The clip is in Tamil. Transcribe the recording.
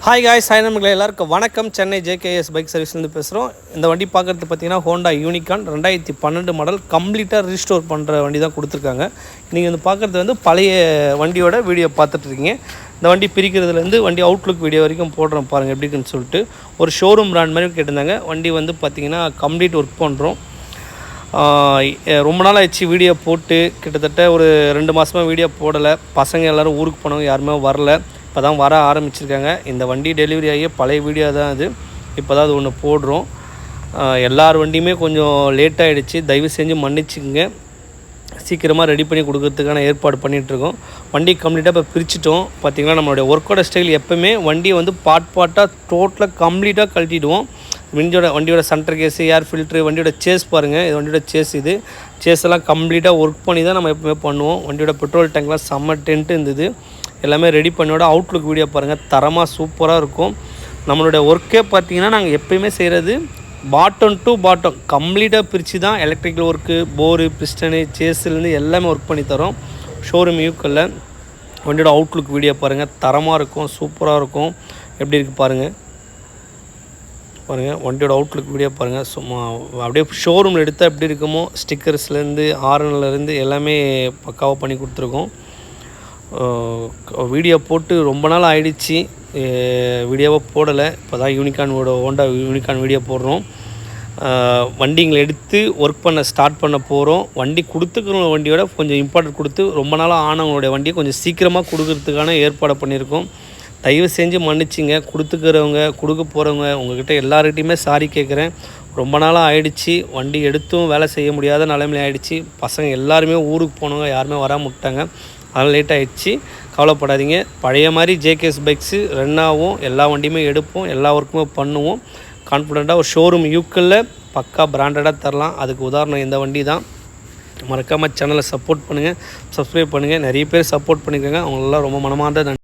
ஹாய் காய்ஸ், ஹாய் நண்பர்களே, எல்லாருக்கும் வணக்கம். சென்னை ஜேகேஎஸ் பைக் சர்வீஸ்லேருந்து பேசுகிறோம். இந்த வண்டி பார்க்குறது பார்த்தீங்கன்னா ஹோண்டா யூனிகான் 2012 மாடல் கம்ப்ளீட்டாக ரீஸ்டோர் பண்ணுற வண்டி தான் கொடுத்துருக்காங்க. நீங்கள் வந்து பார்க்குறது வந்து பழைய வண்டியோட வீடியோ பார்த்துட்ருக்கீங்க. இந்த வண்டி பிரிக்கிறதுலேருந்து வண்டி அவுட்லுக் வீடியோ வரைக்கும் போடுறோம் பாருங்கள் எப்படி இருக்குன்னு சொல்லிட்டு. ஒரு ஷோரூம் பிராண்ட் மாதிரி கேட்டிருந்தாங்க. வண்டி வந்து பார்த்திங்கன்னா கம்ப்ளீட் ஒர்க் பண்ணுறோம். ரொம்ப நாள் ஆயிடுச்சு வீடியோ போட்டு, கிட்டத்தட்ட ஒரு 2 மாதமாக வீடியோ போடலை. பசங்க எல்லோரும் ஊருக்கு போனவங்க யாருமே வரல, இப்போ தான் வர ஆரம்பிச்சிருக்காங்க. இந்த வண்டி டெலிவரி ஆகிய பழைய வீடியோ தான் அது. இப்போ தான் அது ஒன்று போடுறோம். எல்லார் வண்டியுமே கொஞ்சம் லேட் ஆகிடுச்சு, தயவு செஞ்சு மன்னிச்சுங்க. சீக்கிரமாக ரெடி பண்ணி கொடுக்கறதுக்கான ஏற்பாடு பண்ணிகிட்ருக்கோம். வண்டி கம்ப்ளீட்டாக இப்போ பிரிச்சுட்டோம். பார்த்திங்கன்னா நம்மளுடைய ஒர்க்கோட ஸ்டைல் எப்போவுமே வண்டியை வந்து பார்ட்டாக டோட்டலாக கம்ப்ளீட்டாக கழட்டிடுவோம். வண்டியோட சென்டர் கேஸு, ஏர் ஃபில்ட்ரு, வண்டியோட சேஸ் பாருங்கள், இது வண்டியோட சேஸ். இது சேஸெல்லாம் கம்ப்ளீட்டாக ஒர்க் பண்ணி தான் நம்ம எப்பவுமே பண்ணுவோம். வண்டியோட பெட்ரோல் டேங்க்லாம் செம்ம டென்ட்டு இருந்தது. எல்லாமே ரெடி பண்ணியோட அவுட்லுக் வீடியோ பாருங்கள், தரமாக சூப்பராக இருக்கும். நம்மளுடைய ஒர்க்கே பார்த்திங்கன்னா நாங்கள் எப்போயுமே செய்கிறது பாட்டம் டு பாட்டம் கம்ப்ளீட்டாக பிரித்து தான் எலக்ட்ரிக்கல் ஒர்க்கு, போரு, பிஸ்டனு, சேஸ்லேருந்து எல்லாமே ஒர்க் பண்ணி தரோம். ஷோரூம் யூக்கல்ல வண்டியோட அவுட்லுக் வீடியோ பாருங்கள், தரமாக இருக்கும், சூப்பராக இருக்கும். எப்படி இருக்குது பாருங்கள். வண்டியோட அவுட்லுக் வீடியோ பாருங்கள். சும்மா அப்படியே ஷோரூமில் எடுத்தால் எப்படி இருக்குமோ, ஸ்டிக்கர்ஸ்லேருந்து ஆர்என்லேருந்து எல்லாமே பக்காவாக பண்ணி கொடுத்துருக்கோம். வீடியோ போட்டு ரொம்ப நாள் ஆகிடுச்சு, வீடியோவை போடலை. இப்போ தான் ஹோண்டா யூனிகான் வீடியோ போடுறோம். வண்டிங்களை எடுத்து ஒர்க் பண்ண ஸ்டார்ட் பண்ண போகிறோம். வண்டி கொடுத்துக்கிற வண்டியோட கொஞ்சம் இம்பார்ட்டன்ட் கொடுத்து ரொம்ப நாளாக ஆனவங்களுடைய வண்டியை கொஞ்சம் சீக்கிரமாக கொடுக்கறதுக்கான ஏற்பாடு பண்ணியிருக்கோம். தயவு செஞ்சு மன்னிச்சிங்க. கொடுத்துக்கிறவங்க, கொடுக்க போகிறவங்க, உங்கள்கிட்ட எல்லார்கிட்டையுமே சாரி கேட்குறேன். ரொம்ப நாளாக ஆகிடுச்சி, வண்டி எடுத்தும் வேலை செய்ய முடியாத நிலைமையில ஆகிடுச்சி. பசங்க எல்லாருமே ஊருக்கு போனவங்க யாருமே வராமல் விட்டாங்க, அதனால் லேட் ஆகிடுச்சு. கவலைப்படாதீங்க. பழைய மாதிரி ஜேகேஎஸ் பைக்ஸு ரன் ஆகும், எல்லா வண்டியுமே எடுப்போம், எல்லா ஒர்க்குமே பண்ணுவோம். கான்ஃபிடெண்ட்டாக ஒரு ஷோரூம் யூக்கல்ல பக்கா பிராண்டடாக தரலாம். அதுக்கு உதாரணம் இந்த வண்டி தான். மறக்காமல் சேனலை சப்போர்ட் பண்ணுங்கள், சப்ஸ்கிரைப் பண்ணுங்கள். நிறைய பேர் சப்போர்ட் பண்ணிக்கோங்க, அவங்களெல்லாம் ரொம்ப மனமார்ந்த நன்றி.